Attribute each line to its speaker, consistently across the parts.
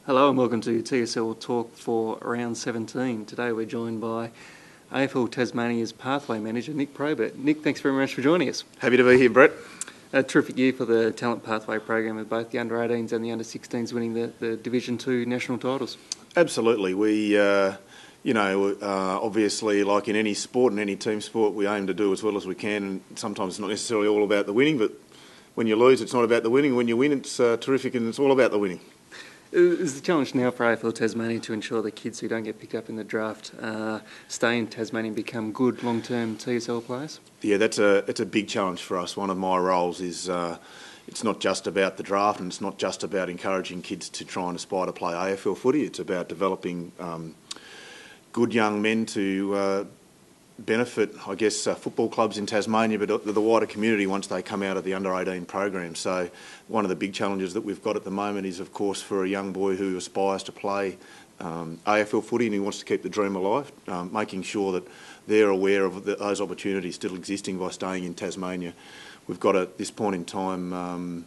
Speaker 1: Hello and welcome to TSL Talk for round 17. Today we're joined by AFL Tasmania's Pathway Manager, Nick Probert. Nick, thanks very much for joining us.
Speaker 2: Happy to be here, Brett.
Speaker 1: A terrific year for the Talent Pathway program with both the under-18s and the under-16s winning the Division 2 national titles.
Speaker 2: Absolutely. We, obviously, like in any sport and any team sport, we aim to do as well as we can. And sometimes it's not necessarily all about the winning, but when you lose, it's not about the winning. When you win, it's terrific and it's all about the winning.
Speaker 1: Is the challenge now for AFL Tasmania to ensure the kids who don't get picked up in the draft stay in Tasmania and become good long-term TSL players?
Speaker 2: Yeah, it's a big challenge for us. One of my roles is it's not just about the draft and it's not just about encouraging kids to try and aspire to play AFL footy. It's about developing good young men to benefit, I guess, football clubs in Tasmania, but the wider community once they come out of the under-18 program. So one of the big challenges that we've got at the moment is, of course, for a young boy who aspires to play AFL footy and he wants to keep the dream alive, making sure that they're aware of those opportunities still existing by staying in Tasmania. We've got at this point in time,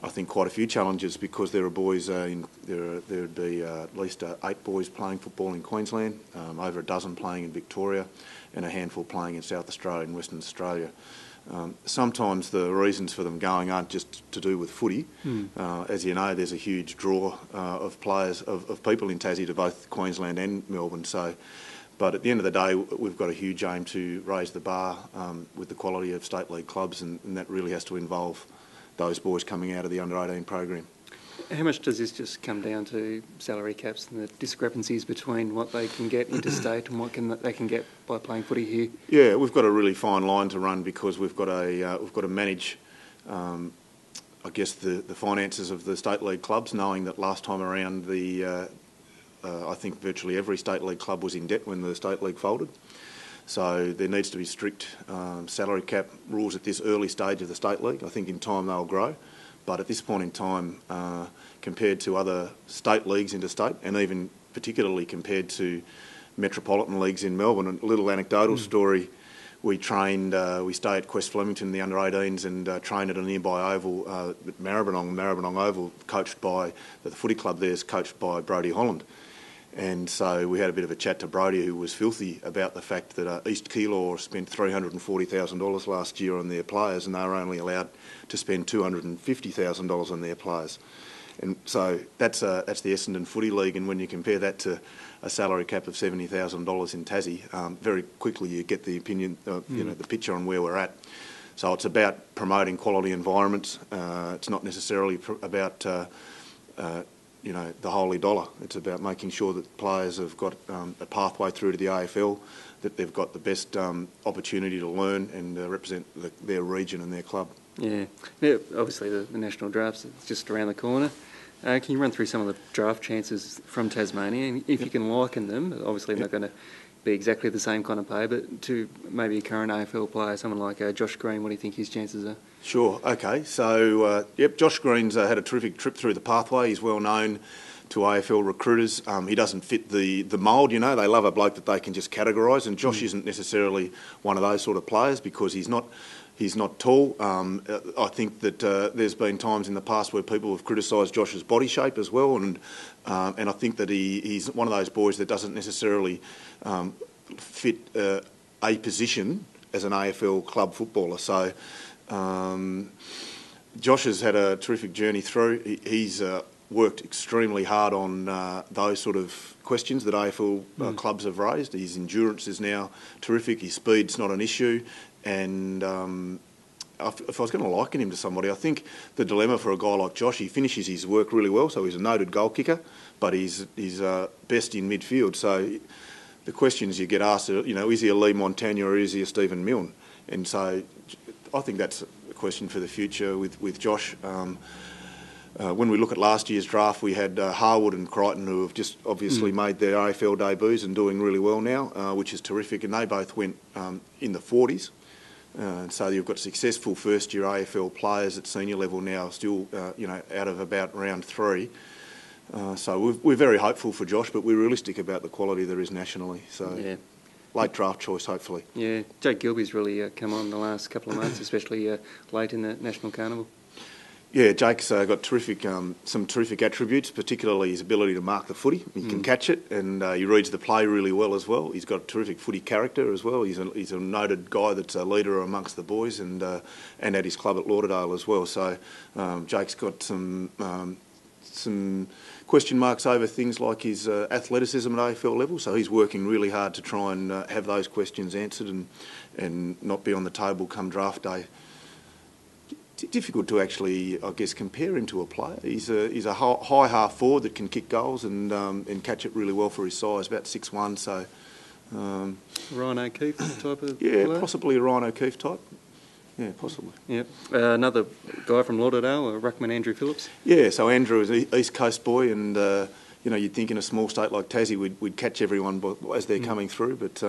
Speaker 2: I think, quite a few challenges because there are boys, there'd be at least 8 boys playing football in Queensland, over a dozen playing in Victoria, and a handful playing in South Australia and Western Australia. Sometimes the reasons for them going aren't just to do with footy. As you know, there's a huge draw of players, of people in Tassie to both Queensland and Melbourne. But at the end of the day, we've got a huge aim to raise the bar with the quality of state league clubs, and that really has to involve those boys coming out of the under-18 program.
Speaker 1: How much does this just come down to salary caps and the discrepancies between what they can get interstate and what they can get by playing footy here?
Speaker 2: Yeah, we've got a really fine line to run because we've got to manage, I guess, the finances of the state league clubs, knowing that last time around I think virtually every state league club was in debt when the state league folded. So there needs to be strict salary cap rules at this early stage of the state league. I think in time they'll grow. But at this point in time, compared to other state leagues interstate, and even particularly compared to metropolitan leagues in Melbourne, a little anecdotal story, we stay at Quest Flemington, the under-18s, and train at a nearby oval, Maribyrnong Oval, the footy club there is coached by Brodie Holland. And so we had a bit of a chat to Brodie, who was filthy about the fact that East Keilor spent $340,000 last year on their players, and they were only allowed to spend $250,000 on their players. And so that's the Essendon Footy League, and when you compare that to a salary cap of $70,000 in Tassie, very quickly you get the opinion, the picture on where we're at. So it's about promoting quality environments. It's not necessarily about the holy dollar. It's about making sure that players have got a pathway through to the AFL, that they've got the best opportunity to learn and represent their region and their club.
Speaker 1: Yeah, obviously the national draft's just around the corner. Can you run through some of the draft chances from Tasmania? And if you can liken them, obviously they're not going to be exactly the same kind of pay, but to maybe a current AFL player, someone like Josh Green, what do you think his chances are?
Speaker 2: Sure, okay. So, Josh Green's had a terrific trip through the pathway. He's well known to AFL recruiters. He doesn't fit the mould, they love a bloke that they can just categorise, and Josh isn't necessarily one of those sort of players because he's not tall. I think that there's been times in the past where people have criticised Josh's body shape as well, and I think that he's one of those boys that doesn't necessarily fit a position as an AFL club footballer. So Josh has had a terrific journey through. He's worked extremely hard on those sort of questions that AFL clubs have raised. His endurance is now terrific. His speed's not an issue. And if I was going to liken him to somebody, I think the dilemma for a guy like Josh, he finishes his work really well, so he's a noted goal kicker, but he's best in midfield. So the questions you get asked are, is he a Lee Montagna or is he a Stephen Milne? And so I think that's a question for the future with Josh. When we look at last year's draft, we had Harwood and Crichton, who have just obviously made their AFL debuts and doing really well now, which is terrific, and they both went in the 40s. So you've got successful first-year AFL players at senior level now, still, out of about round 3. So we're very hopeful for Josh, but we're realistic about the quality there is nationally. So
Speaker 1: yeah.
Speaker 2: Late draft choice, hopefully.
Speaker 1: Yeah, Jake Gilby's really come on the last couple of months, especially late in the National Carnival.
Speaker 2: Yeah, Jake's got some terrific attributes, particularly his ability to mark the footy. He can catch it, and he reads the play really well as well. He's got a terrific footy character as well. He's a noted guy that's a leader amongst the boys, and at his club at Lauderdale as well. So Jake's got some question marks over things like his athleticism at AFL level. So he's working really hard to try and have those questions answered and not be on the table come draft day. Difficult to actually, I guess, compare him to a player. He's a high half forward that can kick goals and catch it really well for his size, about 6'1". So
Speaker 1: Ryan O'Keefe type of
Speaker 2: yeah,
Speaker 1: player?
Speaker 2: possibly a Ryan O'Keefe type. Yeah, possibly.
Speaker 1: Yep. Another guy from Lauderdale, Ruckman Andrew Phillips.
Speaker 2: Yeah, so Andrew is an East Coast boy, and you'd think in a small state like Tassie we'd catch everyone as they're coming through, but.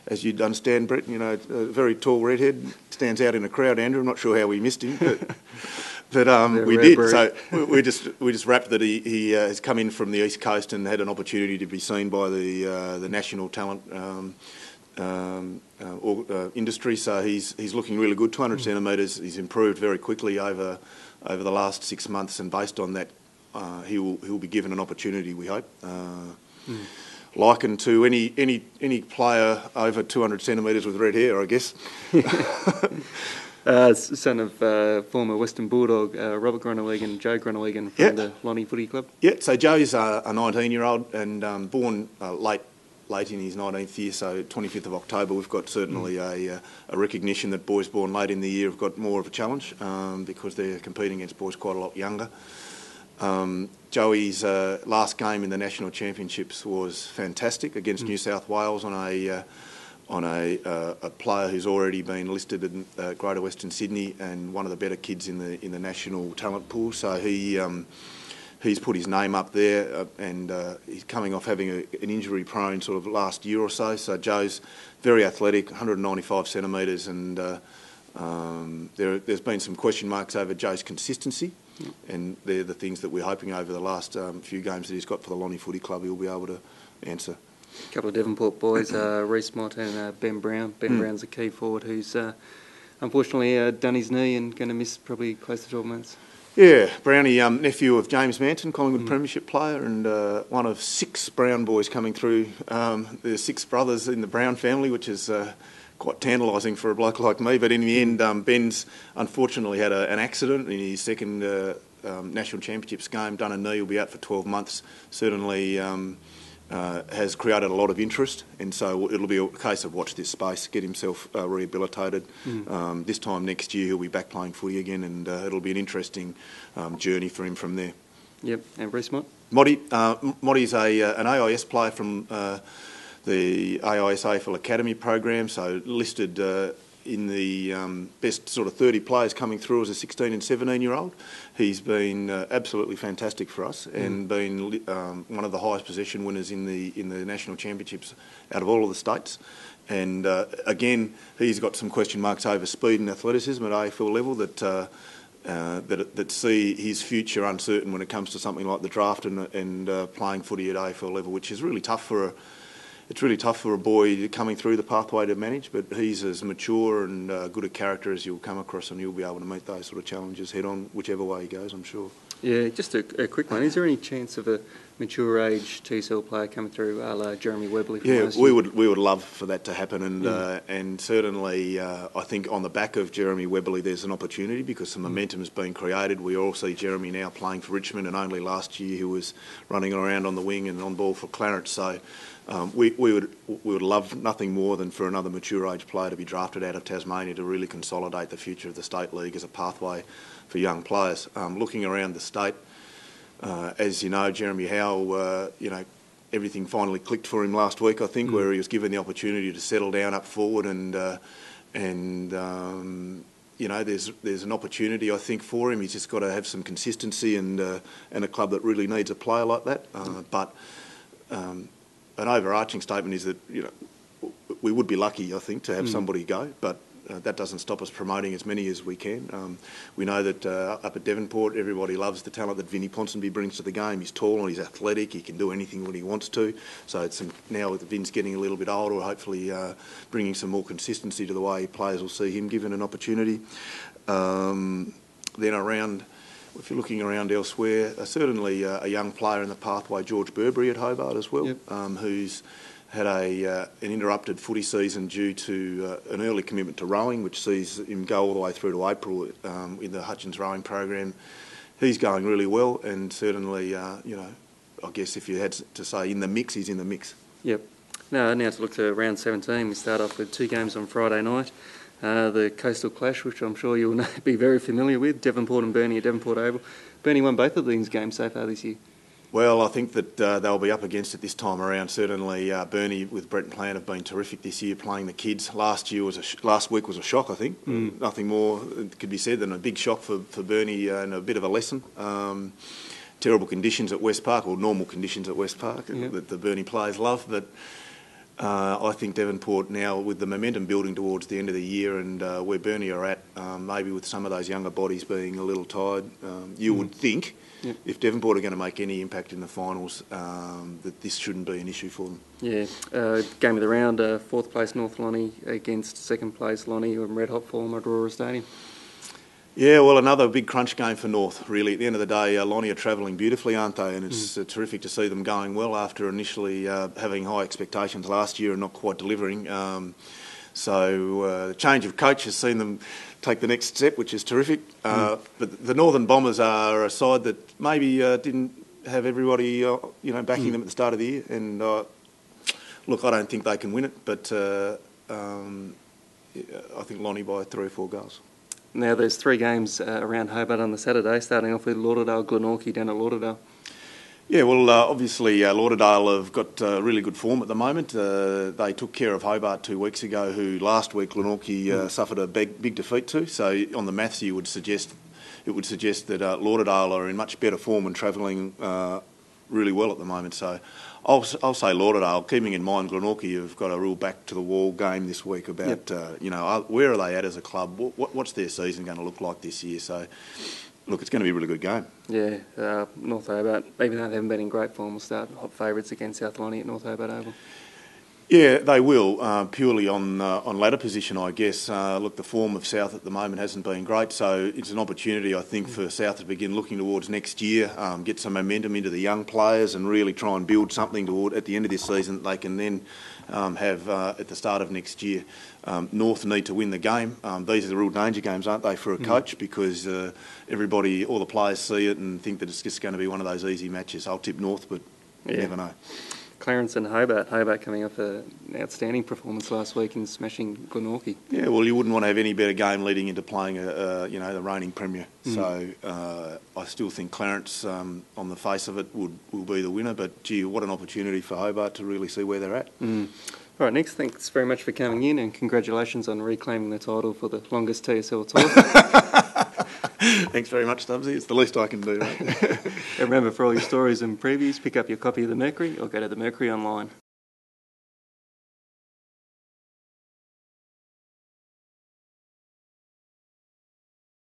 Speaker 2: As you'd understand, Brett, a very tall redhead stands out in a crowd. Andrew, I'm not sure how we missed him, but we did. Breed. So we just wrapped that he has come in from the East Coast and had an opportunity to be seen by the national talent industry. So he's looking really good. 200 centimetres. He's improved very quickly over the last 6 months, and based on that, he'll be given an opportunity. We hope. Likened to any player over 200 centimetres with red hair, I guess.
Speaker 1: Son of former Western Bulldog Robert Groenewegen, Joe Groenewegen from the Lonnie Footy Club. Yeah,
Speaker 2: so Joe's a 19-year-old and born late in his 19th year, so 25th of October. We've got certainly a recognition that boys born late in the year have got more of a challenge because they're competing against boys quite a lot younger. Joey's last game in the national championships was fantastic against New South Wales on a player who's already been listed in Greater Western Sydney and one of the better kids in the national talent pool. So he's put his name up there, and he's coming off having an injury-prone sort of last year or so. So Joe's very athletic, 195 centimetres, and there's been some question marks over Joe's consistency. And they're the things that we're hoping over the last few games that he's got for the Lonnie Footy Club he'll be able to answer.
Speaker 1: A couple of Devonport boys, Reece Mott and Ben Brown. Ben Brown's a key forward who's unfortunately done his knee and going to miss probably close to 12 months.
Speaker 2: Yeah, Brownie, nephew of James Manton, Collingwood Premiership player, and one of 6 Brown boys coming through. There's 6 brothers in the Brown family, which is quite tantalising for a bloke like me, but in the end, Ben's unfortunately had an accident in his second National Championships game, done a knee, will be out for 12 months, certainly has created a lot of interest, and so it'll be a case of watch this space, get himself rehabilitated. This time next year he'll be back playing footy again, and it'll be an interesting journey for him from there.
Speaker 1: Yep, and Reece Mott?
Speaker 2: Motty's an AIS player from the AIS AFL Academy program, so listed in the best sort of 30 players coming through as a 16 and 17-year-old. He's been absolutely fantastic for us and been one of the highest possession winners in the national championships out of all of the states. And again, he's got some question marks over speed and athleticism at AFL level that see his future uncertain when it comes to something like the draft and playing footy at AFL level, which is really tough for a boy coming through the pathway to manage, but he's as mature and good a character as you'll come across, and you'll be able to meet those sort of challenges head on, whichever way he goes, I'm sure. Yeah,
Speaker 1: just a quick one. Is there any chance of a mature age TSL player coming through, a la Jeremy Webley?
Speaker 2: Yeah, we would love for that to happen, and certainly I think on the back of Jeremy Webley there's an opportunity because some momentum has been created. We all see Jeremy now playing for Richmond, and only last year he was running around on the wing and on ball for Clarence. So we would love nothing more than for another mature age player to be drafted out of Tasmania to really consolidate the future of the state league as a pathway for young players. Looking around the state, as you know, Jeremy Howe, everything finally clicked for him last week, I think, where he was given the opportunity to settle down up forward, and there's an opportunity, I think, for him. He's just got to have some consistency and a club that really needs a player like that. But an overarching statement is that we would be lucky, I think, to have somebody go, but that doesn't stop us promoting as many as we can. We know that up at Devonport, everybody loves the talent that Vinnie Ponsonby brings to the game. He's tall and he's athletic. He can do anything when he wants to. So it's now with Vin's getting a little bit older, hopefully bringing some more consistency to the way players will see him given an opportunity. Then around if you're looking around elsewhere, certainly a young player in the pathway, George Burberry at Hobart as well, who's had an interrupted footy season due to an early commitment to rowing, which sees him go all the way through to April in the Hutchins rowing program. He's going really well, and certainly, I guess if you had to say in the mix, he's in the mix.
Speaker 1: Yep. Now to look to round 17, we start off with 2 games on Friday night. The Coastal Clash, which I'm sure you'll be very familiar with, Devonport and Burnie at Devonport Oval. Burnie won both of these games so far this year.
Speaker 2: Well, I think that they'll be up against it this time around. Certainly, Burnie with Brett and Plant have been terrific this year playing the kids. Last week was a shock, I think. Nothing more could be said than a big shock for Burnie and a bit of a lesson. Terrible conditions at West Park, or normal conditions at West Park, that the Burnie players love. But I think Devonport now, with the momentum building towards the end of the year and where Burnie are at, maybe with some of those younger bodies being a little tired, you would think if Devonport are going to make any impact in the finals, that this shouldn't be an issue for them. Yeah,
Speaker 1: game of the round, 4th place North Lonnie against 2nd place Lonnie in red hot form at Aurora Stadium.
Speaker 2: Yeah, well, another big crunch game for North, really. At the end of the day, Lonnie are travelling beautifully, aren't they? And it's terrific to see them going well after initially having high expectations last year and not quite delivering. So the change of coach has seen them take the next step, which is terrific. But the Northern Bombers are a side that maybe didn't have everybody, backing them at the start of the year. And look, I don't think they can win it, but I think Lonnie by 3 or 4 goals.
Speaker 1: Now there's 3 games around Hobart on the Saturday, starting off with Lauderdale, Glenorchy down at Lauderdale.
Speaker 2: Yeah, well, obviously Lauderdale have got really good form at the moment. They took care of Hobart 2 weeks ago, who last week Glenorchy suffered a big defeat to. So on the maths, it would suggest that Lauderdale are in much better form and travelling really well at the moment. So I'll say Lauderdale, keeping in mind Glenorchy have got a real back-to-the-wall game this week about, where are they at as a club? What's their season going to look like this year? So, look, it's going to be a really good game.
Speaker 1: Yeah, North Hobart, even though they haven't been in great form, will start hot favourites against South Lonnie at North Hobart Oval.
Speaker 2: Yeah, they will, purely on ladder position, I guess. Look, the form of South at the moment hasn't been great, so it's an opportunity, I think, for South to begin looking towards next year, get some momentum into the young players and really try and build something at the end of this season that they can then have at the start of next year. North need to win the game. These are the real danger games, aren't they, for a coach, because everybody, all the players see it and think that it's just going to be one of those easy matches. I'll tip North, but you never know.
Speaker 1: Clarence and Hobart. Hobart coming off an outstanding performance last week in smashing Glenorchy.
Speaker 2: Yeah, well, you wouldn't want to have any better game leading into playing the reigning premier. So I still think Clarence, on the face of it, will be the winner. But gee, what an opportunity for Hobart to really see where they're at.
Speaker 1: All right, Nick, thanks very much for coming in, and congratulations on reclaiming the title for the longest TSL tour.
Speaker 2: Thanks very much, Stubbsy. It's the least I can do.
Speaker 1: And remember, for all your stories and previews, pick up your copy of the Mercury or go to the Mercury online.